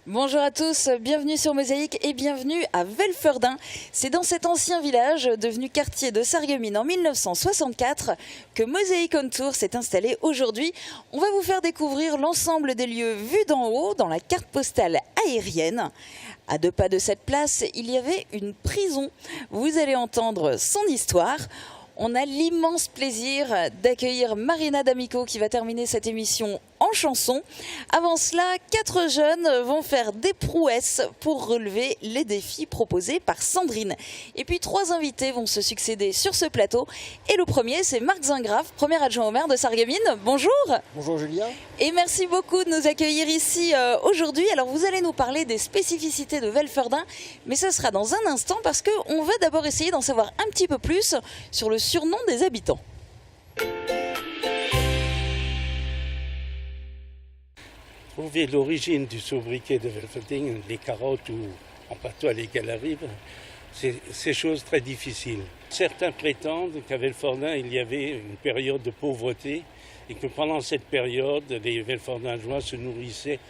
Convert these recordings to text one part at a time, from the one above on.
Bonjour à tous, bienvenue sur Mosaïque et bienvenue à Velferdin. C'est dans cet ancien village, devenu quartier de Sarreguemines en 1964, que Mosaïque on Tour s'est installé aujourd'hui. On va vous faire découvrir l'ensemble des lieux vus d'en haut dans la carte postale aérienne. À 2 pas de cette place, il y avait une prison. Vous allez entendre son histoire. On a l'immense plaisir d'accueillir Marina D'Amico qui va terminer cette émission en chanson. Avant cela, 4 jeunes vont faire des prouesses pour relever les défis proposés par Sandrine. Et puis 3 invités vont se succéder sur ce plateau. Et le premier, c'est Marc Zingraf, premier adjoint au maire de Sarreguemines. Bonjour. Bonjour Julia. Et merci beaucoup de nous accueillir ici aujourd'hui. Alors vous allez nous parler des spécificités de Velferdin, mais ce sera dans un instant parce qu'on va d'abord essayer d'en savoir un petit peu plus sur le surnom des habitants. Trouver l'origine du sobriquet de Velferdin, les carottes ou en patois les galarives, c'est chose très difficile. Certains prétendent qu'à Velferdin, il y avait une période de pauvreté et que pendant cette période, les Velferdingeois se nourrissaient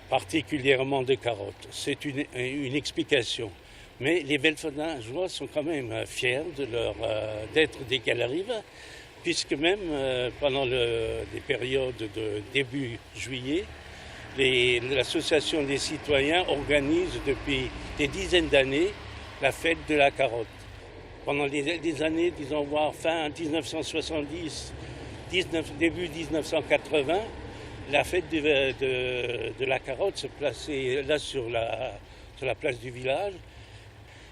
particulièrement de carottes. C'est une explication. Mais les Velferdingeois sont quand même fiers d'être des galarives, puisque même pendant les périodes de début juillet, l'association des citoyens organise depuis des dizaines d'années la fête de la carotte. Pendant des années, disons voir fin 1970, début 1980, la fête de la carotte se plaçait là sur la place du village.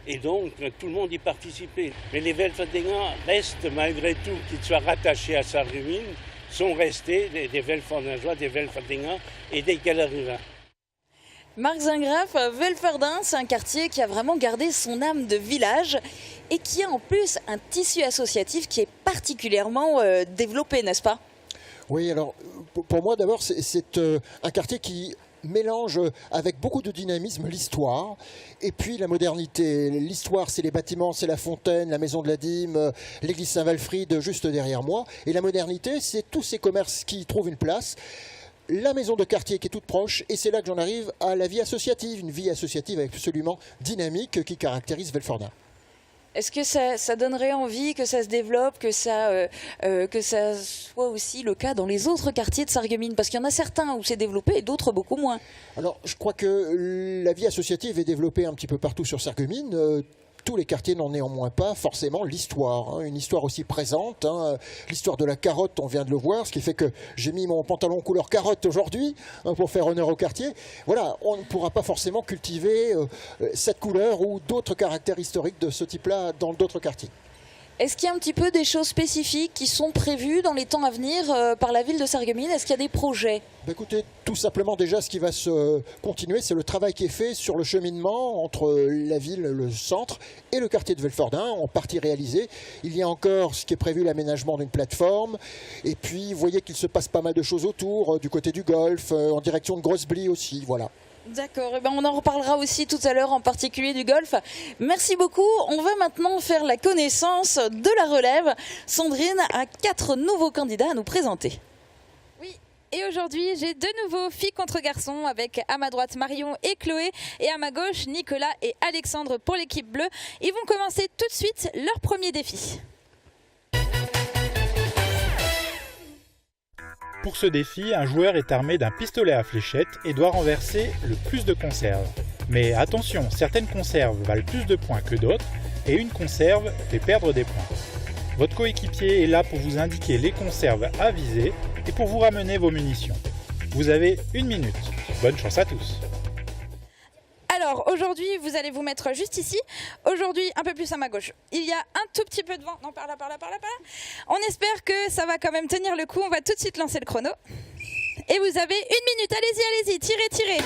Et donc, tout le monde y participait. Mais les Velferdinans restent, malgré tout, qu'ils soient rattachés à Sarreguemines, sont restés des Velferdingeois, des Velferdinans et des Galarivains. Marc Zingraf, Velferdin, c'est un quartier qui a vraiment gardé son âme de village et qui a en plus un tissu associatif qui est particulièrement développé, n'est-ce pas ? Oui, alors pour moi d'abord, c'est un quartier qui mélange avec beaucoup de dynamisme l'histoire et puis la modernité. L'histoire, c'est les bâtiments, c'est la fontaine, la maison de la Dîme, l'église Saint-Walfrid juste derrière moi. Et la modernité, c'est tous ces commerces qui trouvent une place. La maison de quartier qui est toute proche, et c'est là que j'en arrive à la vie associative, une vie associative absolument dynamique qui caractérise Velferdin. Est-ce que ça donnerait envie que ça se développe, que ça soit aussi le cas dans les autres quartiers de Sarreguemines? Parce qu'il y en a certains où c'est développé et d'autres beaucoup moins. Alors, je crois que la vie associative est développée un petit peu partout sur Sarreguemines. Tous les quartiers n'ont néanmoins pas forcément l'histoire, une histoire aussi présente. L'histoire de la carotte, on vient de le voir, ce qui fait que j'ai mis mon pantalon couleur carotte aujourd'hui pour faire honneur au quartier. Voilà, on ne pourra pas forcément cultiver cette couleur ou d'autres caractères historiques de ce type-là dans d'autres quartiers. Est-ce qu'il y a un petit peu des choses spécifiques qui sont prévues dans les temps à venir par la ville de Sarreguemines? Est-ce qu'il y a des projets? Écoutez, tout simplement déjà ce qui va se continuer, c'est le travail qui est fait sur le cheminement entre la ville, le centre et le quartier de Velferdin, en partie réalisé. Il y a encore ce qui est prévu, l'aménagement d'une plateforme. Et puis, vous voyez qu'il se passe pas mal de choses autour, du côté du golf, en direction de Grosse-Blie aussi, voilà. D'accord, on en reparlera aussi tout à l'heure, en particulier du golf. Merci beaucoup. On va maintenant faire la connaissance de la relève. Sandrine a 4 nouveaux candidats à nous présenter. Oui, et aujourd'hui, j'ai 2 nouveaux filles contre garçons avec à ma droite Marion et Chloé et à ma gauche Nicolas et Alexandre pour l'équipe bleue. Ils vont commencer tout de suite leur premier défi. Pour ce défi, un joueur est armé d'un pistolet à fléchettes et doit renverser le plus de conserves. Mais attention, certaines conserves valent plus de points que d'autres et une conserve fait perdre des points. Votre coéquipier est là pour vous indiquer les conserves à viser et pour vous ramener vos munitions. Vous avez 1 minute. Bonne chance à tous. Alors aujourd'hui, vous allez vous mettre juste ici. Aujourd'hui, un peu plus à ma gauche. Il y a un tout petit peu de vent. Non, par là. On espère que ça va quand même tenir le coup. On va tout de suite lancer le chrono. Et vous avez 1 minute. Allez-y, tirez.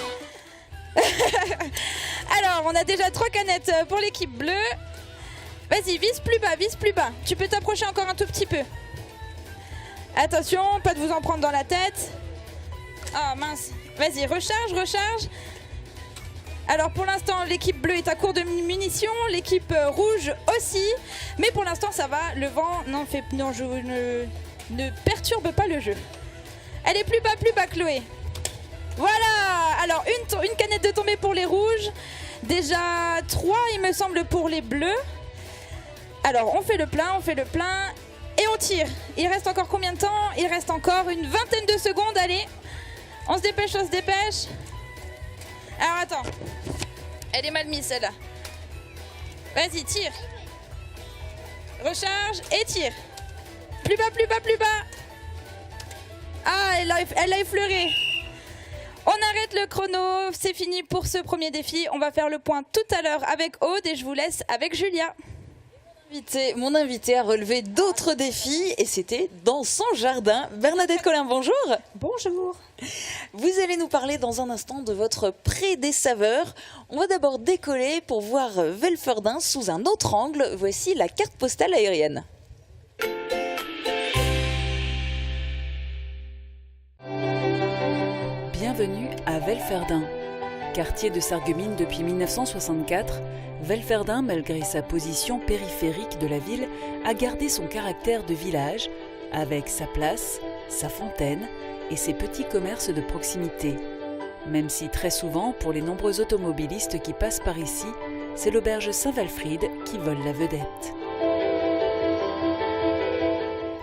Alors, on a déjà 3 canettes pour l'équipe bleue. Vas-y, vise plus bas. Tu peux t'approcher encore un tout petit peu. Attention, pas de vous en prendre dans la tête. Ah mince. Vas-y, recharge. Alors pour l'instant, l'équipe bleue est à court de munitions, l'équipe rouge aussi. Mais pour l'instant, ça va. Le vent ne perturbe pas le jeu. Allez, plus bas, Chloé. Voilà. Alors, une canette de tombée pour les rouges. Déjà 3, il me semble, pour les bleus. Alors, on fait le plein. Et on tire. Il reste encore combien de temps? Il reste encore une vingtaine de secondes. Allez, on se dépêche. Alors, attends. Elle est mal mise, celle-là. Vas-y, tire. Recharge et tire. Plus bas. Ah, elle a effleuré. On arrête le chrono. C'est fini pour ce premier défi. On va faire le point tout à l'heure avec Aude et je vous laisse avec Julia. Mon invité a relevé d'autres défis et c'était dans son jardin. Bernadette Collin, bonjour. Bonjour. Vous allez nous parler dans un instant de votre pré des saveurs. On va d'abord décoller pour voir Velferdin sous un autre angle. Voici la carte postale aérienne. Bienvenue à Velferdin. Quartier de Sarreguemines depuis 1964, Velferdin, malgré sa position périphérique de la ville, a gardé son caractère de village, avec sa place, sa fontaine et ses petits commerces de proximité. Même si très souvent, pour les nombreux automobilistes qui passent par ici, c'est l'auberge Saint-Walfried qui vole la vedette.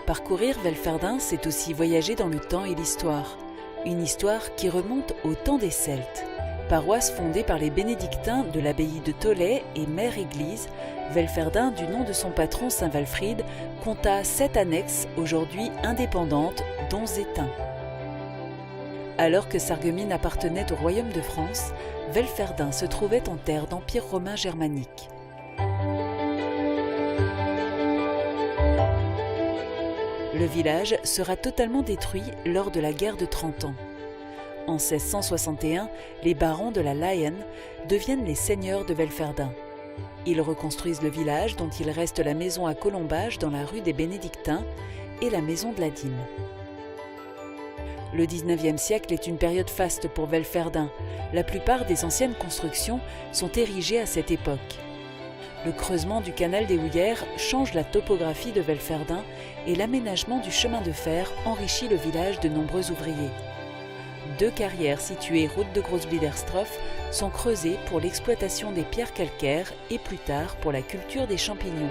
Parcourir Velferdin, c'est aussi voyager dans le temps et l'histoire. Une histoire qui remonte au temps des Celtes. Paroisse fondée par les bénédictins de l'abbaye de Tholey et mère église, Velferdin, du nom de son patron Saint Walfried, compta 7 annexes aujourd'hui indépendantes, dont Étain. Alors que Sarreguemines appartenait au royaume de France, Velferdin se trouvait en terre d'empire romain germanique. Le village sera totalement détruit lors de la guerre de 30 ans. En 1661, les barons de la Layen deviennent les seigneurs de Velferdin. Ils reconstruisent le village dont il reste la maison à colombage dans la rue des Bénédictins et la maison de la Dîme. Le 19e siècle est une période faste pour Velferdin. La plupart des anciennes constructions sont érigées à cette époque. Le creusement du canal des Houillères change la topographie de Velferdin et l'aménagement du chemin de fer enrichit le village de nombreux ouvriers. 2 carrières situées route de Großbiederstroff sont creusées pour l'exploitation des pierres calcaires et plus tard pour la culture des champignons.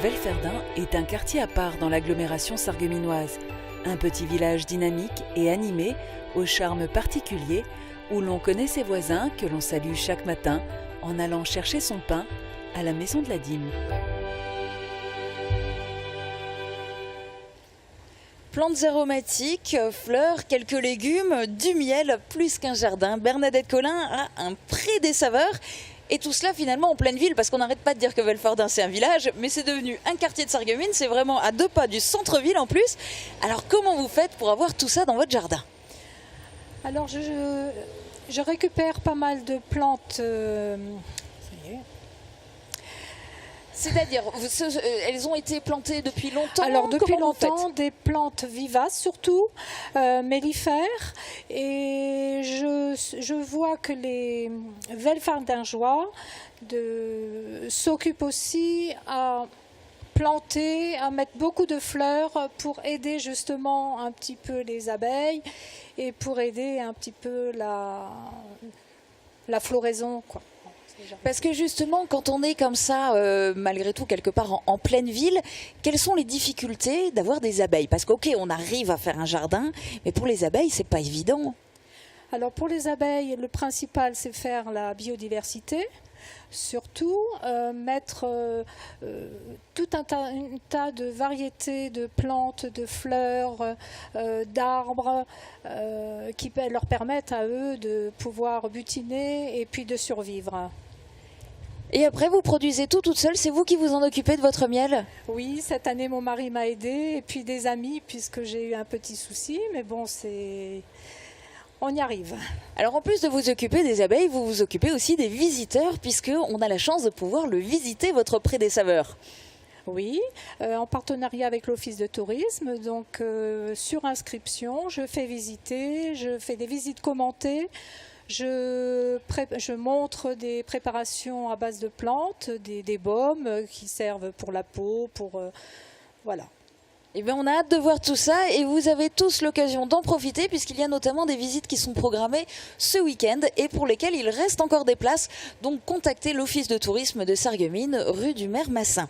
Velferdin est un quartier à part dans l'agglomération sarregueminoise, un petit village dynamique et animé au charme particulier où l'on connaît ses voisins que l'on salue chaque matin en allant chercher son pain à la maison de la Dîme. Plantes aromatiques, fleurs, quelques légumes, du miel, plus qu'un jardin. Bernadette Collin a un pré des saveurs. Et tout cela finalement en pleine ville, parce qu'on n'arrête pas de dire que Velferdin c'est un village, mais c'est devenu un quartier de Sarreguemines, c'est vraiment à 2 pas du centre-ville en plus. Alors comment vous faites pour avoir tout ça dans votre jardin? Alors je récupère pas mal de plantes. C'est-à-dire, elles ont été plantées depuis longtemps? Alors depuis Comment vous longtemps, faites? des plantes vivaces surtout, mellifères. Et je vois que les Velferdingeois s'occupent aussi à planter, à mettre beaucoup de fleurs pour aider justement un petit peu les abeilles et pour aider un petit peu la floraison, quoi. Parce que justement, quand on est comme ça, malgré tout, quelque part en pleine ville, quelles sont les difficultés d'avoir des abeilles? Parce qu'ok, on arrive à faire un jardin, mais pour les abeilles, c'est pas évident. Alors pour les abeilles, le principal, c'est faire la biodiversité. Surtout, mettre tout un tas de variétés de plantes, de fleurs, d'arbres qui leur permettent à eux de pouvoir butiner et puis de survivre. Et après, vous produisez tout toute seule? C'est vous qui vous en occupez de votre miel? Oui, cette année, mon mari m'a aidé et puis des amis puisque j'ai eu un petit souci. Mais bon, on y arrive. Alors en plus de vous occuper des abeilles, vous vous occupez aussi des visiteurs puisqu'on a la chance de pouvoir le visiter, votre pré des saveurs. Oui, en partenariat avec l'Office de tourisme. Donc sur inscription, je fais visiter, je fais des visites commentées. Je montre des préparations à base de plantes, des baumes qui servent pour la peau, voilà. Eh bien, on a hâte de voir tout ça et vous avez tous l'occasion d'en profiter puisqu'il y a notamment des visites qui sont programmées ce week-end et pour lesquelles il reste encore des places. Donc, contactez l'Office de tourisme de Sarreguemines, rue du Maire Massin.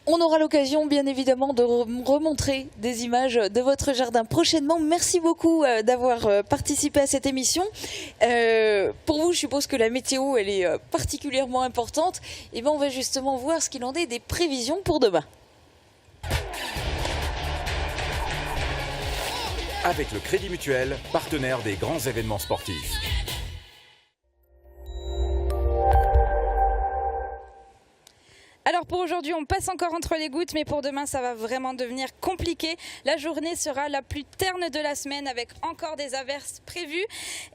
On aura l'occasion, bien évidemment, de remontrer des images de votre jardin prochainement. Merci beaucoup d'avoir participé à cette émission. Pour vous, je suppose que la météo, elle est particulièrement importante. Et bien, on va justement voir ce qu'il en est des prévisions pour demain. Avec le Crédit Mutuel, partenaire des grands événements sportifs. Alors pour aujourd'hui, on passe encore entre les gouttes, mais pour demain, ça va vraiment devenir compliqué. La journée sera la plus terne de la semaine avec encore des averses prévues.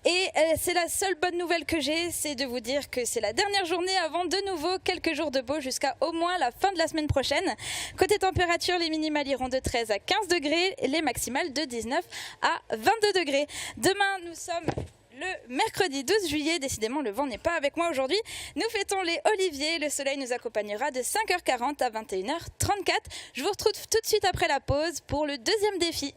Et c'est la seule bonne nouvelle que j'ai, c'est de vous dire que c'est la dernière journée avant de nouveau quelques jours de beau jusqu'à au moins la fin de la semaine prochaine. Côté température, les minimales iront de 13 à 15 degrés et les maximales de 19 à 22 degrés. Demain, nous sommes le mercredi 12 juillet, décidément le vent n'est pas avec moi aujourd'hui. Nous fêtons les Oliviers, le soleil nous accompagnera de 5h40 à 21h34. Je vous retrouve tout de suite après la pause pour le deuxième défi.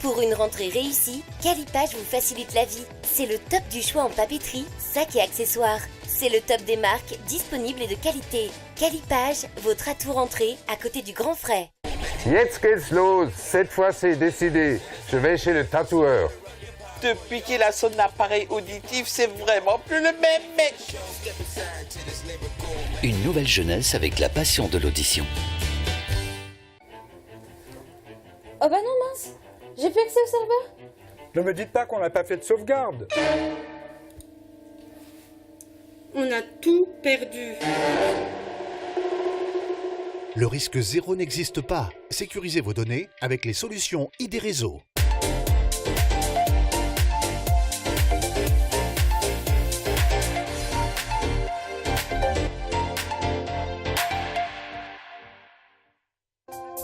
Pour une rentrée réussie, Calipage vous facilite la vie. C'est le top du choix en papeterie, sacs et accessoires. C'est le top des marques disponibles et de qualité. Calipage, votre atout rentrée à côté du Grand Frais. Jetzt geht's los. Cette fois, c'est décidé. Je vais chez le tatoueur. Depuis qu'il a son appareil auditif, c'est vraiment plus le même mec. Une nouvelle jeunesse avec la passion de l'audition. Oh bah non mince, j'ai plus accès au serveur. Ne me dites pas qu'on n'a pas fait de sauvegarde. On a tout perdu. Le risque zéro n'existe pas. Sécurisez vos données avec les solutions ID Réseau.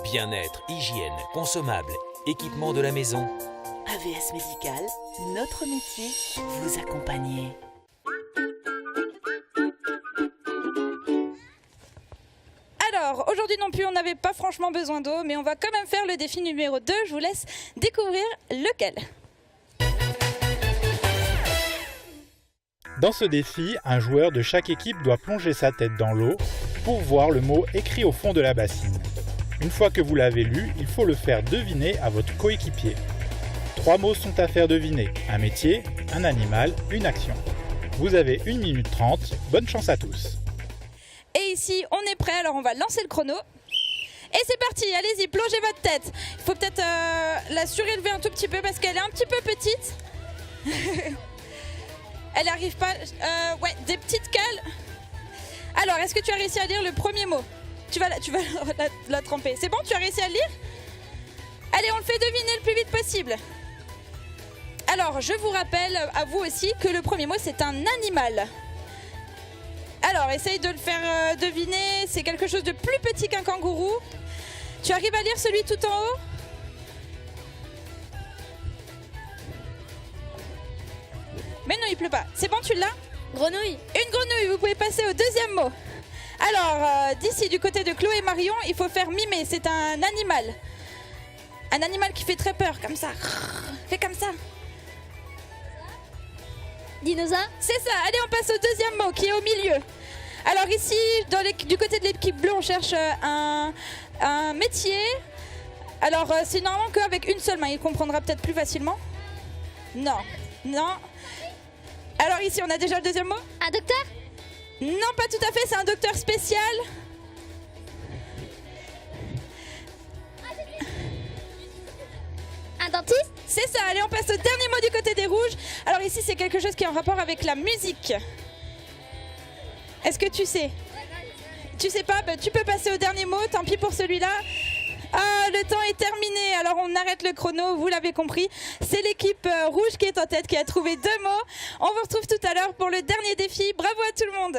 Bien-être, hygiène, consommables, équipement de la maison. AVS Médical, notre métier, vous accompagner. Alors, aujourd'hui non plus, on n'avait pas franchement besoin d'eau, mais on va quand même faire le défi numéro 2. Je vous laisse découvrir lequel. Dans ce défi, un joueur de chaque équipe doit plonger sa tête dans l'eau pour voir le mot écrit au fond de la bassine. Une fois que vous l'avez lu, il faut le faire deviner à votre coéquipier. 3 mots sont à faire deviner, un métier, un animal, une action. Vous avez 1 minute 30, bonne chance à tous. Et ici, on est prêt, alors on va lancer le chrono. Et c'est parti, allez-y, plongez votre tête. Il faut peut-être la surélever un tout petit peu parce qu'elle est un petit peu petite. Elle n'arrive pas... ouais, des petites cales. Alors, est-ce que tu as réussi à lire le premier mot? Tu vas la tremper. C'est bon, tu as réussi à le lire? Allez, on le fait deviner le plus vite possible. Alors, je vous rappelle à vous aussi que le premier mot, c'est un animal. Alors, essaye de le faire deviner. C'est quelque chose de plus petit qu'un kangourou. Tu arrives à lire celui tout en haut? Mais non, il pleut pas. C'est bon, tu l'as? Grenouille. Une grenouille, vous pouvez passer au deuxième mot. Alors, d'ici, du côté de Chloé et Marion, il faut faire mimer. C'est un animal. Un animal qui fait très peur, comme ça. Fais comme ça. Dinosaure? C'est ça. Allez, on passe au deuxième mot, qui est au milieu. Alors ici, du côté de l'équipe bleue, on cherche un métier. Alors, c'est normalement qu'avec une seule main. Il comprendra peut-être plus facilement. Non. Non. Alors ici, on a déjà le deuxième mot. Un docteur? Non, pas tout à fait, c'est un docteur spécial. Un dentiste? C'est ça, allez, on passe au dernier mot du côté des rouges. Alors ici, c'est quelque chose qui est en rapport avec la musique. Est-ce que tu sais? Tu sais pas? Tu peux passer au dernier mot, tant pis pour celui-là. Ah, le temps est terminé, alors on arrête le chrono, vous l'avez compris. C'est l'équipe rouge qui est en tête, qui a trouvé 2 mots. On vous retrouve tout à l'heure pour le dernier défi. Bravo à tout le monde.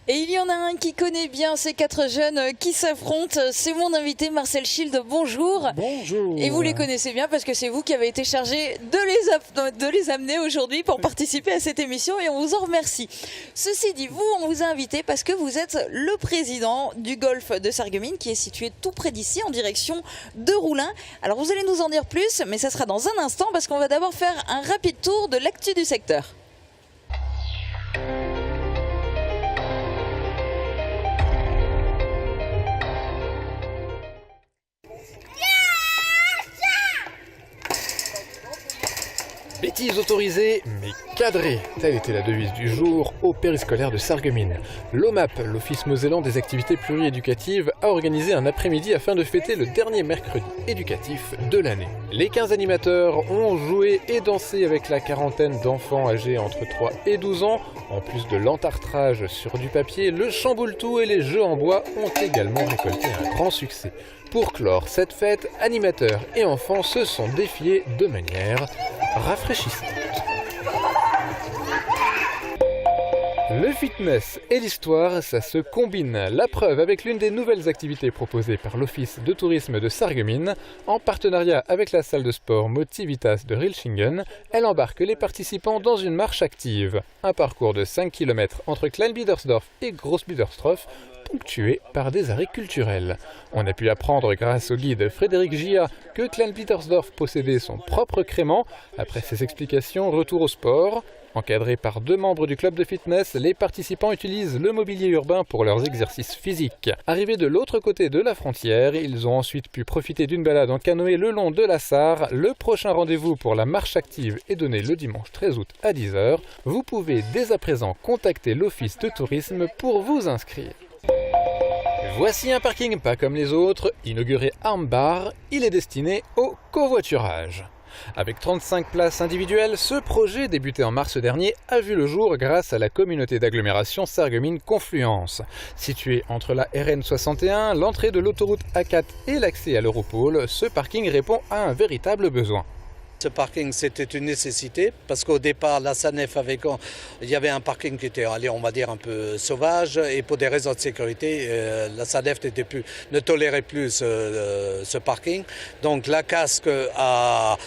Et il y en a un qui connaît bien ces 4 jeunes qui s'affrontent. C'est mon invité Marcel Schild. Bonjour. Bonjour. Et vous les connaissez bien parce que c'est vous qui avez été chargé de les amener aujourd'hui pour participer à cette émission et on vous en remercie. Ceci dit, vous, on vous a invité parce que vous êtes le président du golf de Sarreguemines qui est situé tout près d'ici en direction de Roulin. Alors vous allez nous en dire plus, mais ça sera dans un instant parce qu'on va d'abord faire un rapide tour de l'actu du secteur. Bêtises autorisées, mais cadrées. Telle était la devise du jour au périscolaire de Sarreguemines. L'OMAP, l'Office mosellan des activités pluriéducatives, a organisé un après-midi afin de fêter le dernier mercredi éducatif de l'année. Les 15 animateurs ont joué et dansé avec la quarantaine d'enfants âgés entre 3 et 12 ans. En plus de l'entartrage sur du papier, le chamboule-tout et les jeux en bois ont également récolté un grand succès. Pour clore cette fête, animateurs et enfants se sont défiés de manière rafraîchissante. Le fitness et l'histoire, ça se combine. La preuve avec l'une des nouvelles activités proposées par l'Office de tourisme de Sarreguemines. En partenariat avec la salle de sport Motivitas de Rilchingen, elle embarque les participants dans une marche active. Un parcours de 5 km entre Kleinbiedersdorf et Großbiedersdorf, ponctué par des arrêts culturels. On a pu apprendre grâce au guide Frédéric Gia que Kleinbiedersdorf possédait son propre crément. Après ces explications, retour au sport. Encadrés par 2 membres du club de fitness, les participants utilisent le mobilier urbain pour leurs exercices physiques. Arrivés de l'autre côté de la frontière, ils ont ensuite pu profiter d'une balade en canoë le long de la Sarre. Le prochain rendez-vous pour la marche active est donné le dimanche 13 août à 10 h. Vous pouvez dès à présent contacter l'Office de tourisme pour vous inscrire. Voici un parking pas comme les autres, inauguré Armbar, il est destiné au covoiturage. Avec 35 places individuelles, ce projet débuté en mars dernier a vu le jour grâce à la communauté d'agglomération Sarreguemines Confluence. Situé entre la RN 61, l'entrée de l'autoroute A4 et l'accès à l'Europole, ce parking répond à un véritable besoin. Ce parking, c'était une nécessité parce qu'au départ, la SANEF il y avait un parking qui était, on va dire, un peu sauvage et pour des raisons de sécurité, la SANEF ne tolérait plus ce parking. Donc la CASC a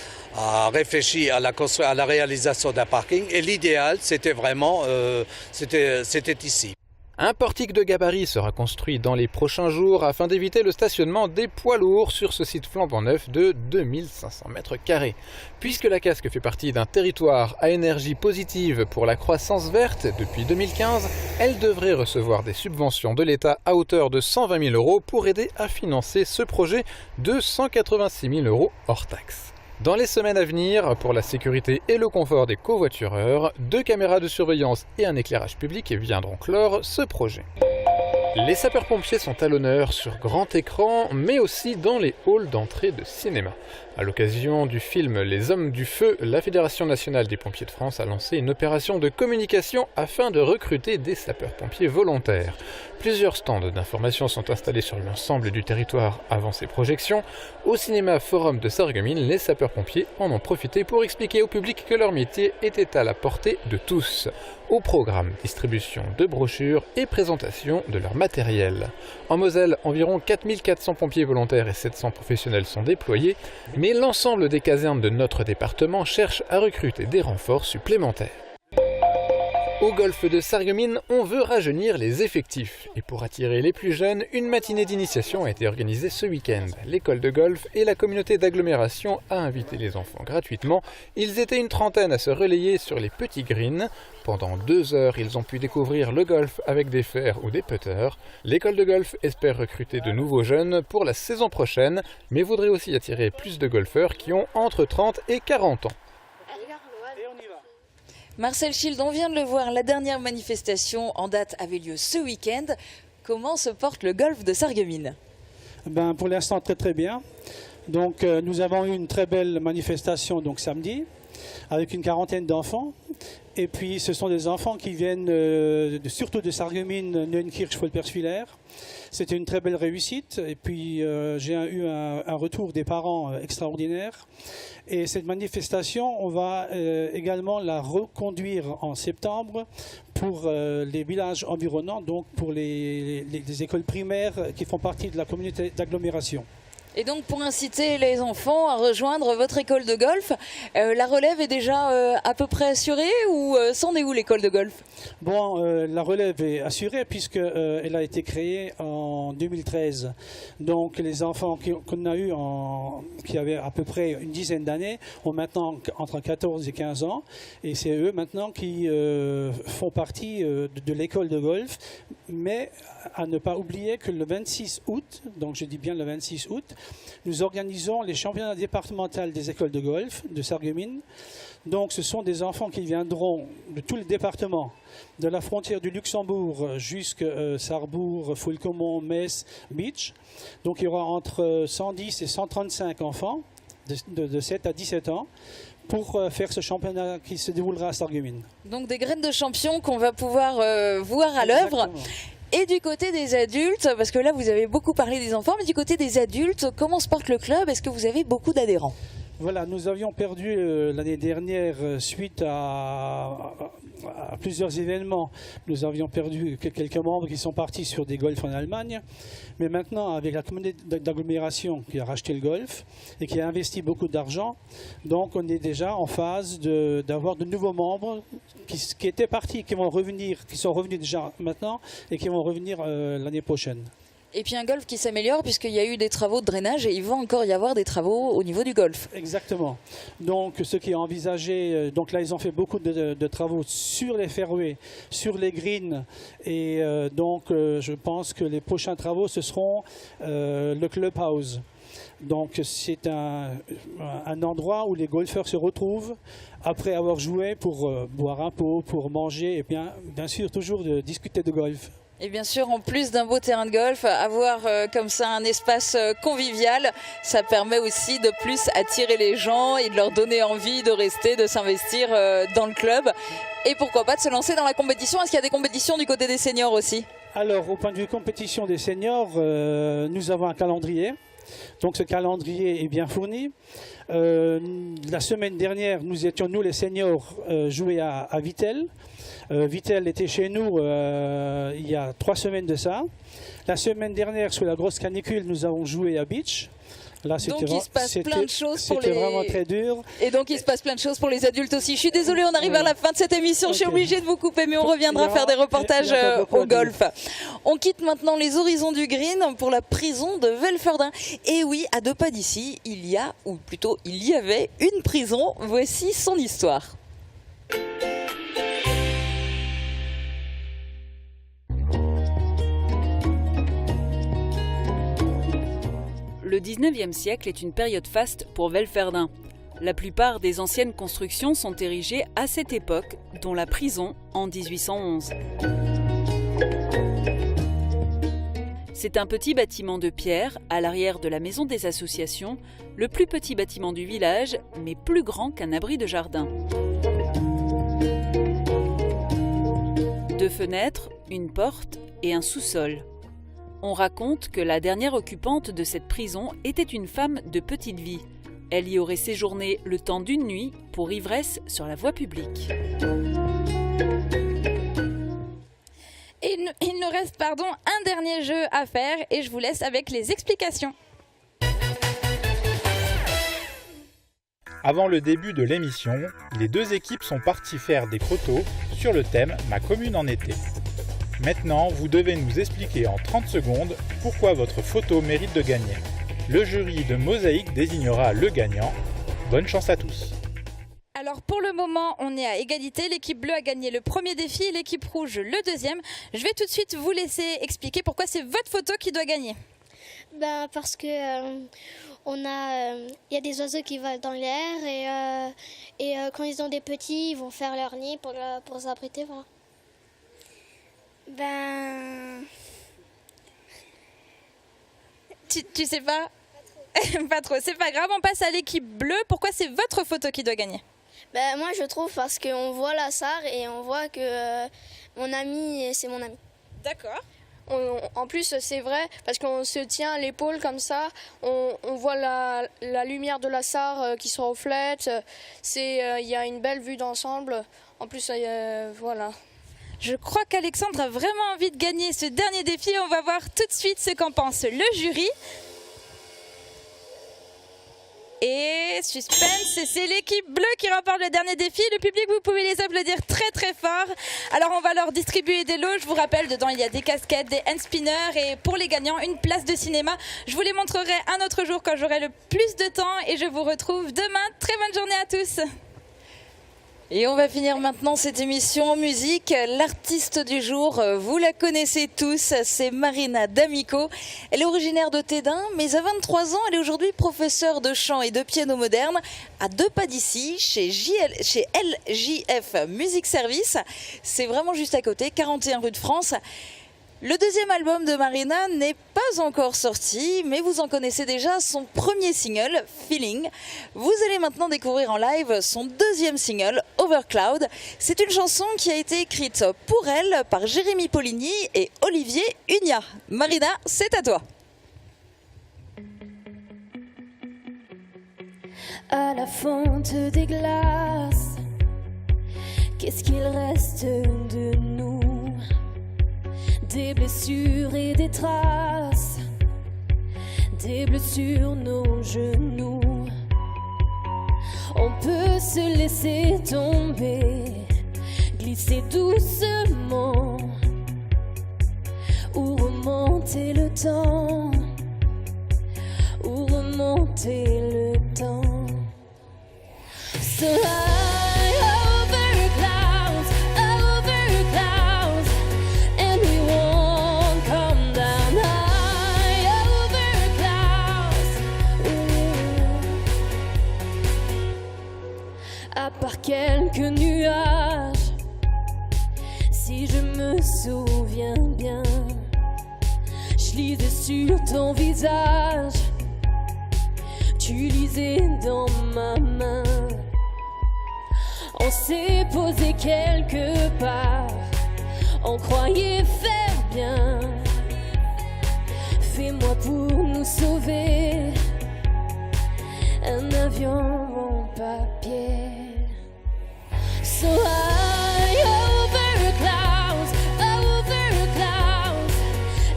réfléchi à la réalisation d'un parking et l'idéal, c'était vraiment, c'était ici. Un portique de gabarit sera construit dans les prochains jours afin d'éviter le stationnement des poids lourds sur ce site flambant neuf de 2500 m². Puisque la Casque fait partie d'un territoire à énergie positive pour la croissance verte depuis 2015, elle devrait recevoir des subventions de l'État à hauteur de 120 000 € pour aider à financer ce projet de 186 000 € hors taxes. Dans les semaines à venir, pour la sécurité et le confort des covoitureurs, 2 caméras de surveillance et un éclairage public viendront clore ce projet. Les sapeurs-pompiers sont à l'honneur sur grand écran, mais aussi dans les halls d'entrée de cinéma. À l'occasion du film Les Hommes du Feu, la Fédération nationale des pompiers de France a lancé une opération de communication afin de recruter des sapeurs-pompiers volontaires. Plusieurs stands d'information sont installés sur l'ensemble du territoire avant ces projections. Au cinéma Forum de Sarreguemines, les sapeurs-pompiers en ont profité pour expliquer au public que leur métier était à la portée de tous. Au programme, distribution de brochures et présentation de leur matériel. En Moselle, environ 4400 pompiers volontaires et 700 professionnels sont déployés, mais l'ensemble des casernes de notre département cherche à recruter des renforts supplémentaires. Au golf de Sarreguemines, on veut rajeunir les effectifs. Et pour attirer les plus jeunes, une matinée d'initiation a été organisée ce week-end. L'école de golf et la communauté d'agglomération a invité les enfants gratuitement. Ils étaient une trentaine à se relayer sur les petits greens. Pendant 2 heures, ils ont pu découvrir le golf avec des fers ou des putters. L'école de golf espère recruter de nouveaux jeunes pour la saison prochaine, mais voudrait aussi attirer plus de golfeurs qui ont entre 30 et 40 ans. Marcel Schild, on vient de le voir, la dernière manifestation en date avait lieu ce week-end. Comment se porte le golf de Sarreguemines ? Pour l'instant, très très bien. Donc nous avons eu une très belle manifestation donc samedi. avec une quarantaine d'enfants. Et puis ce sont des enfants qui viennent surtout de Sarreguemines, Neuenkirch, Volperswiller. C'était une très belle réussite. Et puis j'ai eu un retour des parents extraordinaire. Et cette manifestation, on va également la reconduire en septembre pour les villages environnants, donc pour les écoles primaires qui font partie de la communauté d'agglomération. Et donc pour inciter les enfants à rejoindre votre école de golf, la relève est déjà à peu près assurée ou c'en est où l'école de golf? Bon, la relève est assurée puisqu'elle a été créée en 2013. Donc les enfants qu'on a eu, qui avaient à peu près une dizaine d'années, ont maintenant entre 14 et 15 ans. Et c'est eux maintenant qui font partie de l'école de golf. Mais à ne pas oublier que le 26 août, donc je dis bien le 26 août, nous organisons les championnats départementaux des écoles de golf de Sarreguemines. Donc ce sont des enfants qui viendront de tout le département, de la frontière du Luxembourg jusqu'à Sarrebourg, Fulcomont, Metz, Beach. Donc il y aura entre 110 et 135 enfants de 7 à 17 ans pour faire ce championnat qui se déroulera à Sarreguemines. Donc des graines de champions qu'on va pouvoir voir à l'œuvre. Et du côté des adultes, parce que là vous avez beaucoup parlé des enfants, mais du côté des adultes, comment se porte le club? Est-ce que vous avez beaucoup d'adhérents? Voilà, nous avions perdu l'année dernière suite à plusieurs événements. Nous avions perdu quelques membres qui sont partis sur des golfs en Allemagne. Mais maintenant, avec la communauté d'agglomération qui a racheté le golf et qui a investi beaucoup d'argent, donc on est déjà en phase d'avoir de nouveaux membres qui étaient partis, qui vont revenir, qui sont revenus déjà maintenant et qui vont revenir l'année prochaine. Et puis un golf qui s'améliore puisqu'il y a eu des travaux de drainage et il va encore y avoir des travaux au niveau du golf. Exactement. Donc ce qui est envisagé, donc là ils ont fait beaucoup de travaux sur les fairways, sur les greens et donc je pense que les prochains travaux ce seront le clubhouse. Donc c'est un endroit où les golfeurs se retrouvent après avoir joué pour boire un pot, pour manger et bien sûr toujours de discuter de golf. Et bien sûr, en plus d'un beau terrain de golf, avoir comme ça un espace convivial, ça permet aussi de plus attirer les gens et de leur donner envie de rester, de s'investir dans le club. Et pourquoi pas de se lancer dans la compétition. Est-ce qu'il y a des compétitions du côté des seniors aussi? Alors, au point de vue compétition des seniors, nous avons un calendrier. Donc ce calendrier est bien fourni. La semaine dernière, nous étions, nous les seniors, joués à Vittel. Vittel était chez nous il y a 3 semaines de ça. La semaine dernière, sous la grosse canicule, nous avons joué à Beach. Là, donc il se passe plein de choses pour C'était vraiment très dur. Et donc il se passe plein de choses pour les adultes aussi. Je suis désolée, on arrive à la fin de cette émission. Je suis obligée de vous couper, mais on reviendra faire des reportages au golf. On quitte maintenant les horizons du green pour la prison de Velferdin. Et oui, à 2 pas d'ici, il y a, ou plutôt il y avait, une prison. Voici son histoire. Le 19e siècle est une période faste pour Velferdin. La plupart des anciennes constructions sont érigées à cette époque, dont la prison en 1811. C'est un petit bâtiment de pierre à l'arrière de la maison des associations, le plus petit bâtiment du village, mais plus grand qu'un abri de jardin. 2 fenêtres, une porte et un sous-sol. On raconte que la dernière occupante de cette prison était une femme de petite vie. Elle y aurait séjourné le temps d'une nuit pour ivresse sur la voie publique. Et il nous reste un dernier jeu à faire et je vous laisse avec les explications. Avant le début de l'émission, les 2 équipes sont parties faire des photos sur le thème « Ma commune en été ». Maintenant, vous devez nous expliquer en 30 secondes pourquoi votre photo mérite de gagner. Le jury de Mosaïque désignera le gagnant. Bonne chance à tous. Alors pour le moment, on est à égalité. L'équipe bleue a gagné le premier défi, l'équipe rouge le deuxième. Je vais tout de suite vous laisser expliquer pourquoi c'est votre photo qui doit gagner. Parce que y a des oiseaux qui volent dans l'air et quand ils ont des petits, ils vont faire leur nid pour s'abriter. Voilà. Tu sais pas? Pas trop, c'est pas grave, on passe à l'équipe bleue. Pourquoi c'est votre photo qui doit gagner? Moi, je trouve parce qu'on voit la Sarre et on voit que mon ami, c'est mon ami. D'accord. En plus, c'est vrai, parce qu'on se tient l'épaule comme ça, on voit la lumière de la Sarre qui se reflète, il y a une belle vue d'ensemble. En plus, voilà. Je crois qu'Alexandre a vraiment envie de gagner ce dernier défi. On va voir tout de suite ce qu'en pense le jury. Et suspense, c'est l'équipe bleue qui remporte le dernier défi. Le public, vous pouvez les applaudir très très fort. Alors on va leur distribuer des lots. Je vous rappelle, dedans il y a des casquettes, des hand spinners et pour les gagnants, une place de cinéma. Je vous les montrerai un autre jour quand j'aurai le plus de temps et je vous retrouve demain. Très bonne journée à tous. Et on va finir maintenant cette émission en musique. L'artiste du jour, vous la connaissez tous, c'est Marina D'Amico. Elle est originaire de Tédin, mais à 23 ans, elle est aujourd'hui professeure de chant et de piano moderne à 2 pas d'ici, chez LJF Music Service. C'est vraiment juste à côté, 41 rue de France. Le deuxième album de Marina n'est pas encore sorti, mais vous en connaissez déjà son premier single, Feeling. Vous allez maintenant découvrir en live son deuxième single, Overcloud. C'est une chanson qui a été écrite pour elle par Jérémy Poligny et Olivier Unia. Marina, c'est à toi. À la fonte des glaces, qu'est-ce qu'il reste de nous? Des blessures et des traces, des bleus sur nos genoux. On peut se laisser tomber, glisser doucement, ou remonter le temps, ou remonter le temps. So high over clouds, over clouds, and we won't come down. High over clouds. À part quelques nuages, si je me souviens bien, je lisais sur ton visage, tu lisais dans ma main. On s'est posé quelque part, on croyait faire bien. Fais-moi pour nous sauver un avion en papier. So high over clouds,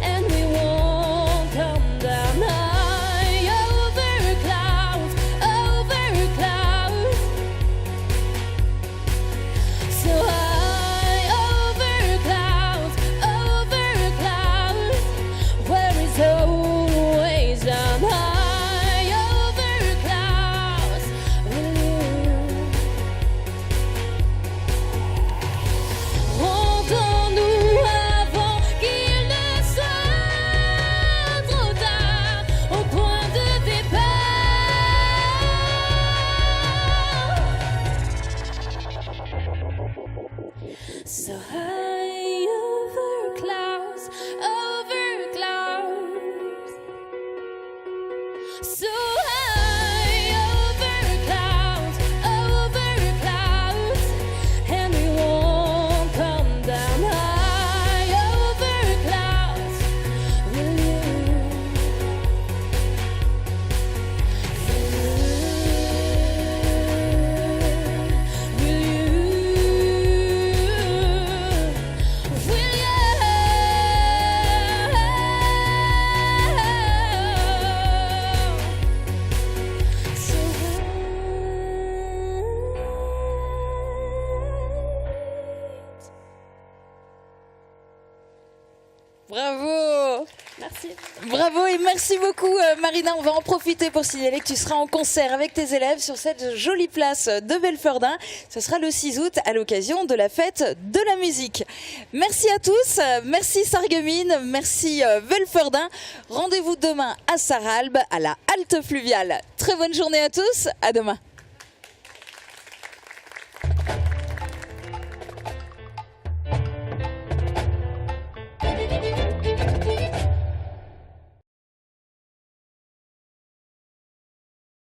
and we won't come down. High over clouds, so high over clouds, where is always down. High over clouds, rendons-nous avant qu'il ne soit trop tard, au point de départ. So high over clouds, so high over clouds, and we won't come down. High over clouds, will you? Bravo! Merci. Bravo et merci beaucoup Marina. On va en profiter pour signaler que tu seras en concert avec tes élèves sur cette jolie place de Belfordin. Ce sera le 6 août à l'occasion de la fête de la musique. Merci à tous, merci Sarreguemines, merci Belfordin. Rendez-vous demain à Sarralbe à la halte fluviale. Très bonne journée à tous, à demain.